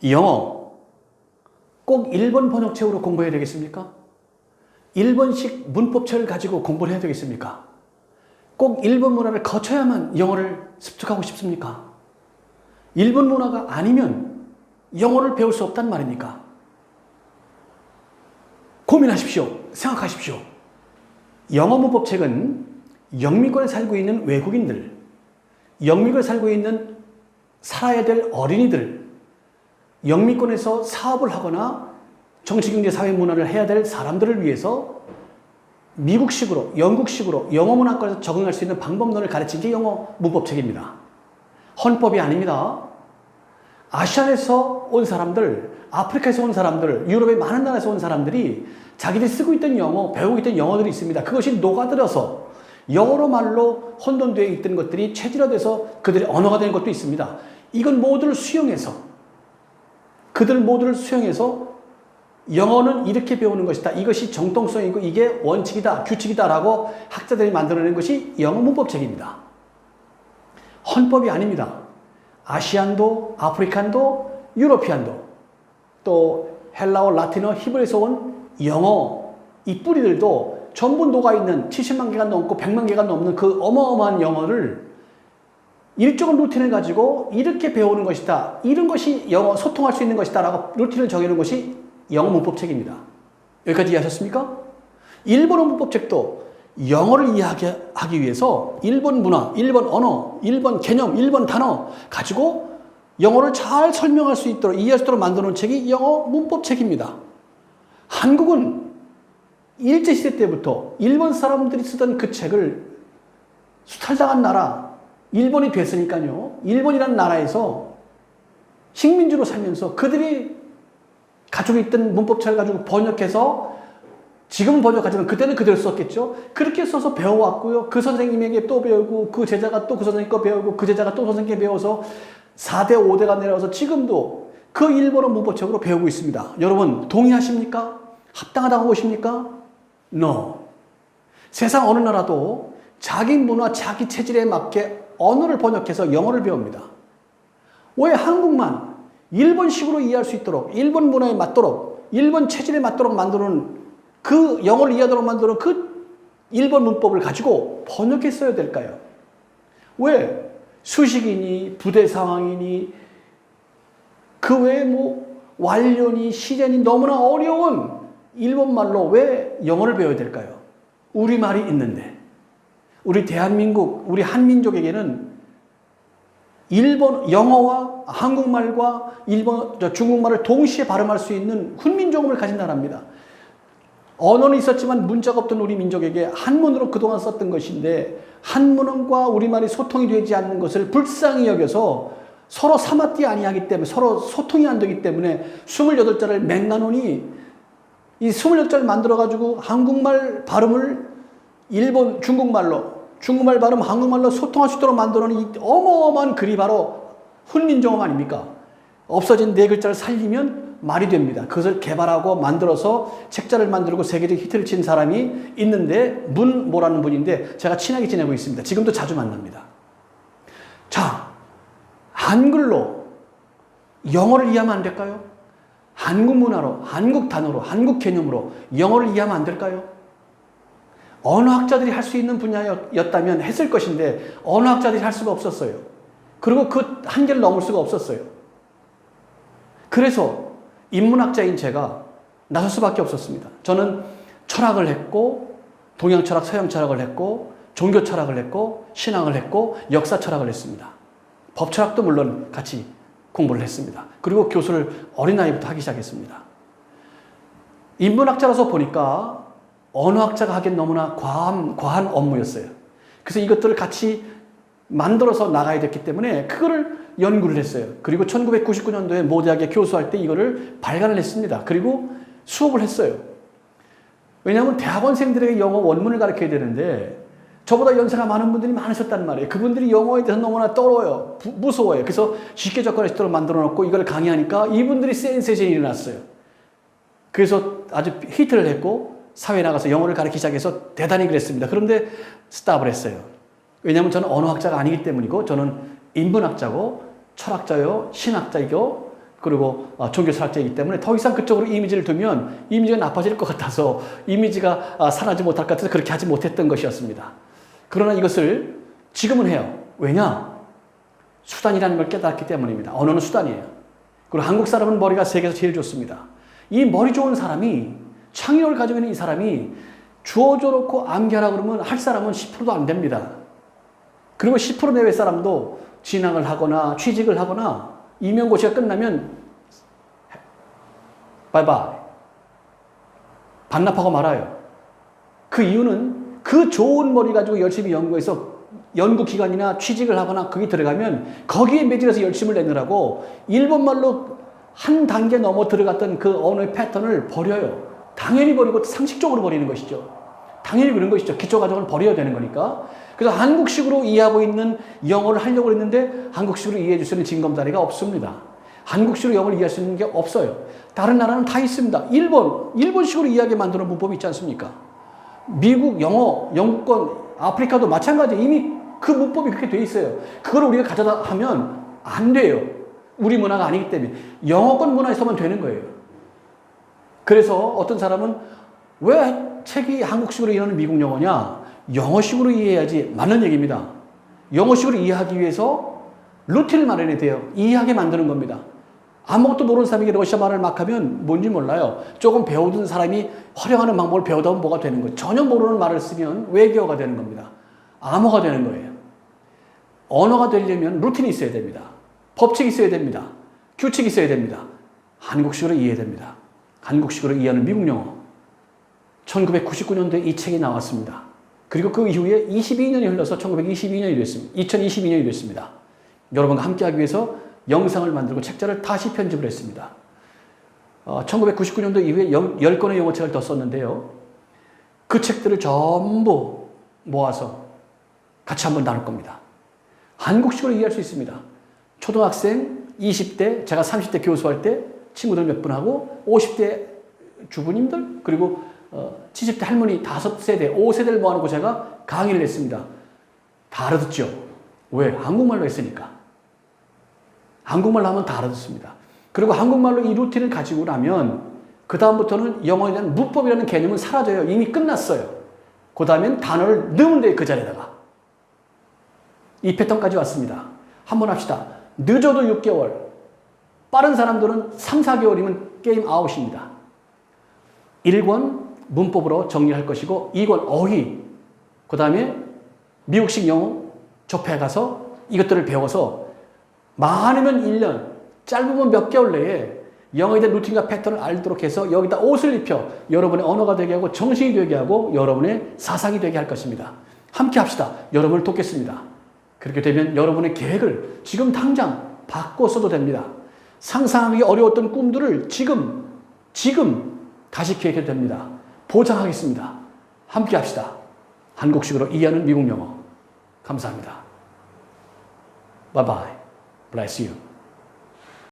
영어 꼭 일본 번역책으로 공부해야 되겠습니까? 일본식 문법책을 가지고 공부를 해야 되겠습니까? 꼭 일본 문화를 거쳐야만 영어를 습득하고 싶습니까? 일본 문화가 아니면 영어를 배울 수 없단 말입니까? 고민하십시오. 생각하십시오. 영어 문법책은 영미권에 살고 있는 외국인들, 영미권에 살고 있는 살아야 될 어린이들, 영미권에서 사업을 하거나 정치, 경제, 사회, 문화를 해야 될 사람들을 위해서 미국식으로, 영국식으로 영어 문화권에서 적응할 수 있는 방법론을 가르친 게 영어 문법책입니다. 헌법이 아닙니다. 아시아에서 온 사람들, 아프리카에서 온 사람들, 유럽의 많은 나라에서 온 사람들이 자기들이 쓰고 있던 영어, 배우고 있던 영어들이 있습니다. 그것이 녹아들어서 여러 말로 혼돈되어 있던 것들이 체질화돼서 그들의 언어가 된 것도 있습니다. 이건 모두를 수용해서, 그들 모두를 수용해서 영어는 이렇게 배우는 것이다. 이것이 정통성이고 이게 원칙이다, 규칙이다 라고 학자들이 만들어낸 것이 영어 문법책입니다. 헌법이 아닙니다. 아시안도, 아프리칸도, 유로피안도, 또 헬라어, 라틴어, 히브리에서 온 영어, 이 뿌리들도 전부 녹아있는 70만 개가 넘고 100만 개가 넘는 그 어마어마한 영어를 일정한 루틴을 가지고 이렇게 배우는 것이다. 이런 것이 영어 소통할 수 있는 것이다 라고 루틴을 정해놓은 것이 영어 문법책입니다. 여기까지 이해하셨습니까? 일본어 문법책도 영어를 이해하기 위해서 일본 문화, 일본 언어, 일본 개념, 일본 단어 가지고 영어를 잘 설명할 수 있도록, 이해할 수 있도록 만들어 놓은 책이 영어 문법책입니다. 한국은 일제시대 때부터 일본 사람들이 쓰던 그 책을 수탈당한 나라, 일본이 됐으니까요. 일본이라는 나라에서 식민지로 살면서 그들이 가지고 있던 문법책을 가지고 번역해서 지금은 번역하지만 그때는 그대로 썼겠죠. 그렇게 써서 배워왔고요. 그 선생님에게 또 배우고 그 제자가 또 그 선생님 거 배우고 그 제자가 또 선생님께 배워서 4대 5대가 내려와서 지금도 그 일본어 문법책으로 배우고 있습니다. 여러분 동의하십니까? 합당하다고 보십니까? No. 세상 어느 나라도 자기 문화, 자기 체질에 맞게 언어를 번역해서 영어를 배웁니다. 왜 한국만 일본식으로 이해할 수 있도록, 일본 문화에 맞도록, 일본 체질에 맞도록 만드는 그 영어를 이해하도록 만드는 그 일본 문법을 가지고 번역했어야 될까요? 왜? 수식이니, 부대 상황이니, 그 외에 완료니, 시제니 너무나 어려운 일본말로 왜 영어를 배워야 될까요? 우리말이 있는데. 우리 대한민국, 우리 한민족에게는 영어와 한국말과 중국말을 동시에 발음할 수 있는 훈민정음을 가진 나라입니다. 언어는 있었지만 문자가 없던 우리 민족에게 한문으로 그동안 썼던 것인데 한문과 우리말이 소통이 되지 않는 것을 불쌍히 여겨서 서로 사마띠 아니하기 때문에 서로 소통이 안 되기 때문에 28자를 맹가노니 이 28자를 만들어가지고 한국말 발음을 중국말 발음 한국말로 소통할 수 있도록 만들어놓은 이 어마어마한 글이 바로 훈민정음 아닙니까? 없어진 4글자를 살리면 말이 됩니다. 그것을 개발하고 만들어서 책자를 만들고 세계적 히트를 친 사람이 있는데 문모라는 분인데 제가 친하게 지내고 있습니다. 지금도 자주 만납니다. 자, 한글로 영어를 이해하면 안 될까요? 한국 문화로, 한국 단어로, 한국 개념으로 영어를 이해하면 안 될까요? 언어학자들이 할 수 있는 분야였다면 했을 것인데 언어학자들이 할 수가 없었어요. 그리고 그 한계를 넘을 수가 없었어요. 그래서 인문학자인 제가 나설 수밖에 없었습니다. 저는 철학을 했고 동양 철학, 서양 철학을 했고 종교 철학을 했고 신앙을 했고 역사 철학을 했습니다. 법 철학도 물론 같이 공부를 했습니다. 그리고 교수를 어린 나이부터 하기 시작했습니다. 인문학자라서 보니까 언어학자가 하기엔 너무나 과한 업무였어요. 그래서 이것들을 같이 만들어서 나가야 됐기 때문에 그거를 연구를 했어요. 그리고 1999년도에 모 대학에 교수할 때 이거를 발간을 했습니다. 그리고 수업을 했어요. 왜냐하면 대학원생들에게 영어 원문을 가르쳐야 되는데 저보다 연세가 많은 분들이 많으셨단 말이에요. 그분들이 영어에 대해서 너무나 떨어요. 무서워요. 그래서 쉽게 접근할 수 있도록 만들어 놓고 이걸 강의하니까 이분들이 센세이션이 일어났어요. 그래서 아주 히트를 했고 사회에 나가서 영어를 가르치기 시작해서 대단히 그랬습니다. 그런데 스탑을 했어요. 왜냐하면 저는 언어학자가 아니기 때문이고 저는 인문학자고 철학자요, 신학자이고 그리고 종교 철학자이기 때문에 더 이상 그쪽으로 이미지를 두면 이미지가 나빠질 것 같아서 이미지가 살아나지 못할 것 같아서 그렇게 하지 못했던 것이었습니다. 그러나 이것을 지금은 해요. 왜냐? 수단이라는 걸 깨달았기 때문입니다. 언어는 수단이에요. 그리고 한국 사람은 머리가 세계에서 제일 좋습니다. 이 머리 좋은 사람이, 창의력을 가지고 있는 이 사람이 주어져 놓고 암기하라 그러면 할 사람은 10%도 안 됩니다. 그리고 10% 내외 사람도 진학을 하거나 취직을 하거나 임용고시가 끝나면 바이바이 반납하고 말아요. 그 이유는 그 좋은 머리 가지고 열심히 연구해서 연구기관이나 취직을 하거나 거기 들어가면 거기에 매질해서 열심을 내느라고 일본말로 한 단계 넘어 들어갔던 그 언어의 패턴을 버려요. 당연히 버리고 상식적으로 버리는 것이죠. 당연히 그런 것이죠. 기초과정을 버려야 되는 거니까. 그래서 한국식으로 이해하고 있는 영어를 하려고 했는데 한국식으로 이해해 줄 수 있는 징검다리가 없습니다. 한국식으로 영어를 이해할 수 있는 게 없어요. 다른 나라는 다 있습니다. 일본식으로 이해하게 만드는 문법이 있지 않습니까? 미국, 영어, 영국권, 아프리카도 마찬가지. 이미 그 문법이 그렇게 돼 있어요. 그걸 우리가 가져다 하면 안 돼요. 우리 문화가 아니기 때문에. 영어권 문화에서만 되는 거예요. 그래서 어떤 사람은 왜 책이 한국식으로 이해하는 미국 영어냐? 영어식으로 이해해야지. 맞는 얘기입니다. 영어식으로 이해하기 위해서 루틴을 마련해야 돼요. 이해하게 만드는 겁니다. 아무것도 모르는 사람에게 러시아 말을 막 하면 뭔지 몰라요. 조금 배우던 사람이 활용하는 방법을 배우다 보면 뭐가 되는 거예요. 전혀 모르는 말을 쓰면 외계어가 되는 겁니다. 암호가 되는 거예요. 언어가 되려면 루틴이 있어야 됩니다. 법칙이 있어야 됩니다. 규칙이 있어야 됩니다. 한국식으로 이해해야 됩니다. 한국식으로 이해하는 미국 영어. 1999년도에 이 책이 나왔습니다. 그리고 그 이후에 22년이 흘러서 1922년이 됐습니다. 2022년이 됐습니다. 여러분과 함께하기 위해서 영상을 만들고 책자를 다시 편집을 했습니다. 1999년도 이후에 10권의 영어책을 더 썼는데요. 그 책들을 전부 모아서 같이 한번 나눌 겁니다. 한국식으로 이해할 수 있습니다. 초등학생 20대, 제가 30대 교수할 때 친구들 몇 분하고 50대 주부님들, 그리고 70대 할머니 5세대, 5세대를 모아놓고 제가 강의를 했습니다. 다 알아듣죠? 왜? 한국말로 했으니까. 한국말로 하면 다 알아듣습니다. 그리고 한국말로 이 루틴을 가지고 나면 그 다음부터는 영어에 대한 문법이라는 개념은 사라져요. 이미 끝났어요. 그 다음엔 단어를 넣으면 돼요. 그 자리에다가. 이 패턴까지 왔습니다. 한번 합시다. 늦어도 6개월, 빠른 사람들은 3, 4개월이면 게임 아웃입니다. 1권 문법으로 정리할 것이고 2권 어휘, 그 다음에 미국식 영어 접해 가서 이것들을 배워서 많으면 1년, 짧으면 몇 개월 내에 영어에 대한 루틴과 패턴을 알도록 해서 여기다 옷을 입혀 여러분의 언어가 되게 하고 정신이 되게 하고 여러분의 사상이 되게 할 것입니다. 함께 합시다. 여러분을 돕겠습니다. 그렇게 되면 여러분의 계획을 지금 당장 바꿔 써도 됩니다. 상상하기 어려웠던 꿈들을 지금 다시 계획해도 됩니다. 보장하겠습니다. 함께 합시다. 한국식으로 이해하는 미국 영어. 감사합니다. Bye bye. Bless you.